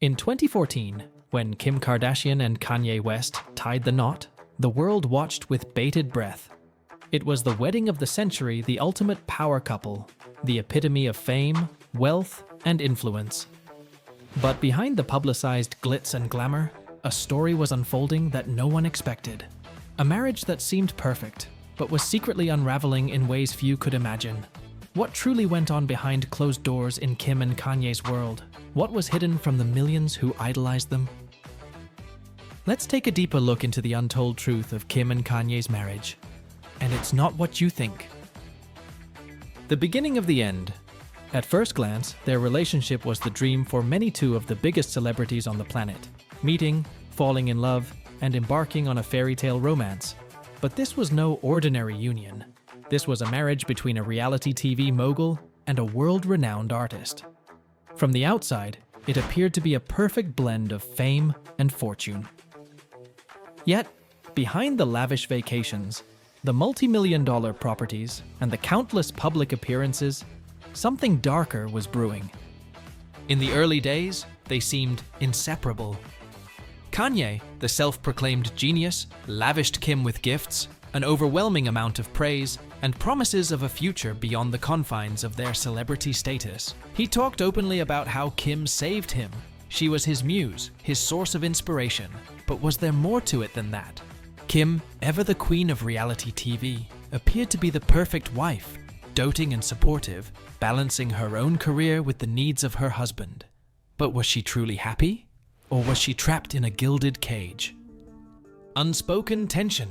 In 2014, when Kim Kardashian and Kanye West tied the knot, the world watched with bated breath. It was the wedding of the century, the ultimate power couple, the epitome of fame, wealth, and influence. But behind the publicized glitz and glamour, a story was unfolding that no one expected. A marriage that seemed perfect, but was secretly unraveling in ways few could imagine. What truly went on behind closed doors in Kim and Kanye's world? What was hidden from the millions who idolized them? Let's take a deeper look into the untold truth of Kim and Kanye's marriage. And it's not what you think. The beginning of the end. At first glance, their relationship was the dream for two of the biggest celebrities on the planet. Meeting, falling in love, and embarking on a fairy tale romance. But this was no ordinary union. This was a marriage between a reality TV mogul and a world-renowned artist. From the outside, it appeared to be a perfect blend of fame and fortune. Yet, behind the lavish vacations, the multi-million-dollar properties, and the countless public appearances, something darker was brewing. In the early days, they seemed inseparable. Kanye, the self-proclaimed genius, lavished Kim with gifts, an overwhelming amount of praise, and promises of a future beyond the confines of their celebrity status. He talked openly about how Kim saved him. She was his muse, his source of inspiration. But was there more to it than that? Kim, ever the queen of reality TV, appeared to be the perfect wife, doting and supportive, balancing her own career with the needs of her husband. But was she truly happy? Or was she trapped in a gilded cage? Unspoken tension.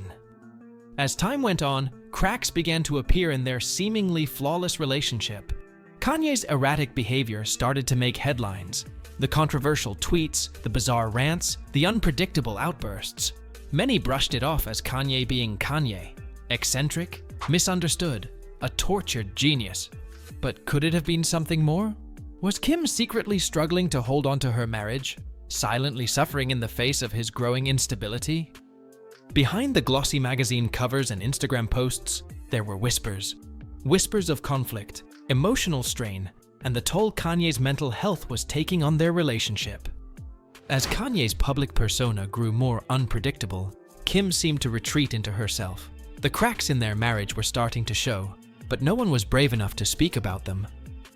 As time went on, cracks began to appear in their seemingly flawless relationship. Kanye's erratic behavior started to make headlines. The controversial tweets, the bizarre rants, the unpredictable outbursts. Many brushed it off as Kanye being Kanye. Eccentric, misunderstood, a tortured genius. But could it have been something more? Was Kim secretly struggling to hold on to her marriage, silently suffering in the face of his growing instability? Behind the glossy magazine covers and Instagram posts, there were whispers. Whispers of conflict, emotional strain, and the toll Kanye's mental health was taking on their relationship. As Kanye's public persona grew more unpredictable, Kim seemed to retreat into herself. The cracks in their marriage were starting to show, but no one was brave enough to speak about them,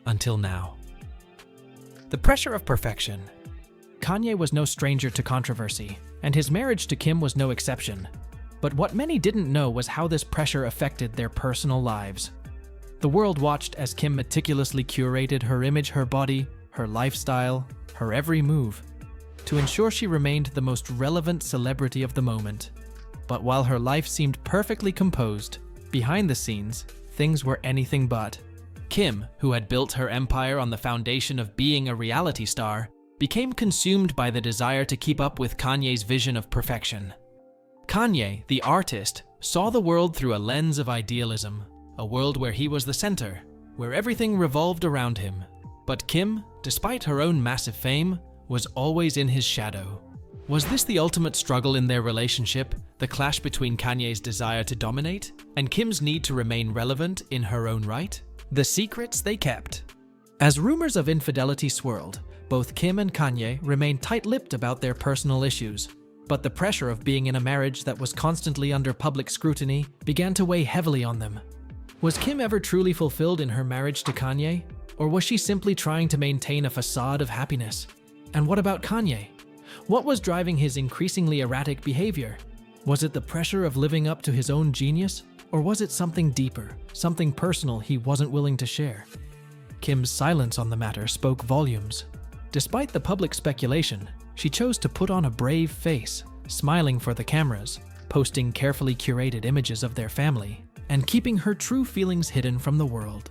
until now. The pressure of perfection. Kanye was no stranger to controversy, and his marriage to Kim was no exception. But what many didn't know was how this pressure affected their personal lives. The world watched as Kim meticulously curated her image, her body, her lifestyle, her every move, to ensure she remained the most relevant celebrity of the moment. But while her life seemed perfectly composed, behind the scenes, things were anything but. Kim, who had built her empire on the foundation of being a reality star, became consumed by the desire to keep up with Kanye's vision of perfection. Kanye, the artist, saw the world through a lens of idealism, a world where he was the center, where everything revolved around him. But Kim, despite her own massive fame, was always in his shadow. Was this the ultimate struggle in their relationship, the clash between Kanye's desire to dominate and Kim's need to remain relevant in her own right? The secrets they kept. As rumors of infidelity swirled, both Kim and Kanye remained tight-lipped about their personal issues. But the pressure of being in a marriage that was constantly under public scrutiny began to weigh heavily on them. Was Kim ever truly fulfilled in her marriage to Kanye? Or was she simply trying to maintain a facade of happiness? And what about Kanye? What was driving his increasingly erratic behavior? Was it the pressure of living up to his own genius? Or was it something deeper, something personal he wasn't willing to share? Kim's silence on the matter spoke volumes. Despite the public speculation, she chose to put on a brave face, smiling for the cameras, posting carefully curated images of their family, and keeping her true feelings hidden from the world.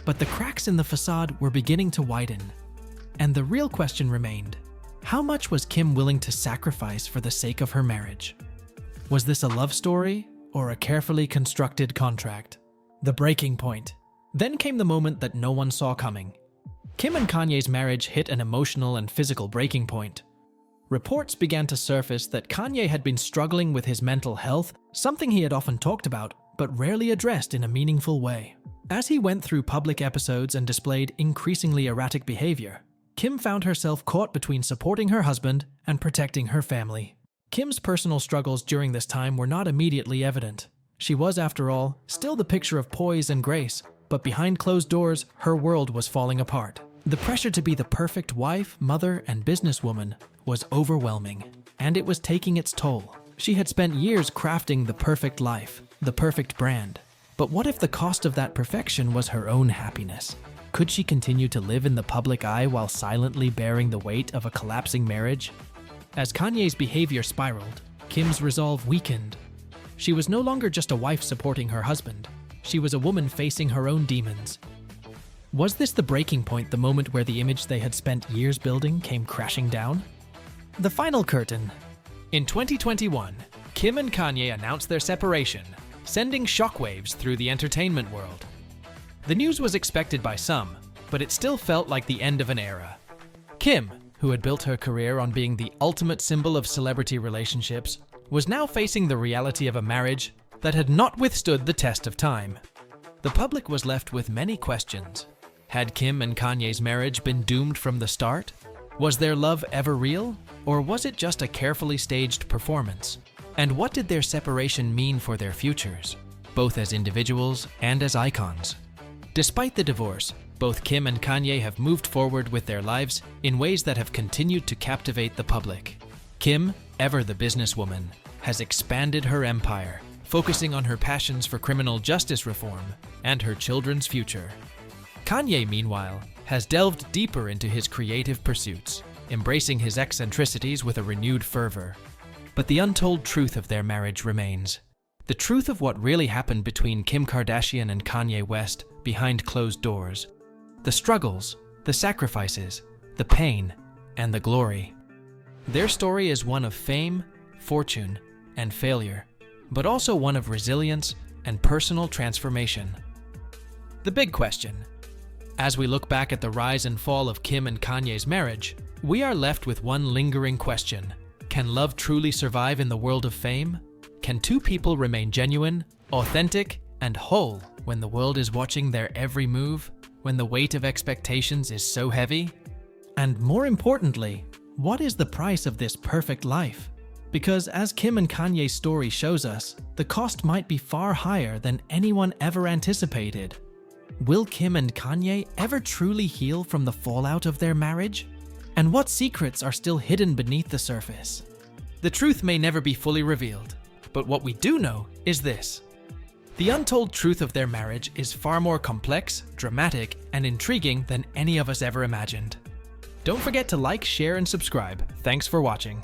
But the cracks in the facade were beginning to widen. And the real question remained, how much was Kim willing to sacrifice for the sake of her marriage? Was this a love story or a carefully constructed contract? The breaking point. Then came the moment that no one saw coming. Kim and Kanye's marriage hit an emotional and physical breaking point. Reports began to surface that Kanye had been struggling with his mental health, something he had often talked about, but rarely addressed in a meaningful way. As he went through public episodes and displayed increasingly erratic behavior, Kim found herself caught between supporting her husband and protecting her family. Kim's personal struggles during this time were not immediately evident. She was, after all, still the picture of poise and grace, but behind closed doors, her world was falling apart. The pressure to be the perfect wife, mother, and businesswoman was overwhelming, and it was taking its toll. She had spent years crafting the perfect life, the perfect brand. But what if the cost of that perfection was her own happiness? Could she continue to live in the public eye while silently bearing the weight of a collapsing marriage? As Kanye's behavior spiraled, Kim's resolve weakened. She was no longer just a wife supporting her husband. She was a woman facing her own demons. Was this the breaking point, the moment where the image they had spent years building came crashing down? The final curtain. In 2021, Kim and Kanye announced their separation, sending shockwaves through the entertainment world. The news was expected by some, but it still felt like the end of an era. Kim, who had built her career on being the ultimate symbol of celebrity relationships, was now facing the reality of a marriage that had not withstood the test of time. The public was left with many questions. Had Kim and Kanye's marriage been doomed from the start? Was their love ever real, or was it just a carefully staged performance? And what did their separation mean for their futures, both as individuals and as icons? Despite the divorce, both Kim and Kanye have moved forward with their lives in ways that have continued to captivate the public. Kim, ever the businesswoman, has expanded her empire, focusing on her passions for criminal justice reform and her children's future. Kanye, meanwhile, has delved deeper into his creative pursuits, embracing his eccentricities with a renewed fervor. But the untold truth of their marriage remains. The truth of what really happened between Kim Kardashian and Kanye West behind closed doors. The struggles, the sacrifices, the pain, and the glory. Their story is one of fame, fortune, and failure, but also one of resilience and personal transformation. The big question. As we look back at the rise and fall of Kim and Kanye's marriage, we are left with one lingering question. Can love truly survive in the world of fame? Can two people remain genuine, authentic, and whole when the world is watching their every move, when the weight of expectations is so heavy? And more importantly, what is the price of this perfect life? Because as Kim and Kanye's story shows us, the cost might be far higher than anyone ever anticipated. Will Kim and Kanye ever truly heal from the fallout of their marriage? And what secrets are still hidden beneath the surface? The truth may never be fully revealed, but what we do know is this. The untold truth of their marriage is far more complex, dramatic, and intriguing than any of us ever imagined. Don't forget to like, share, and subscribe. Thanks for watching.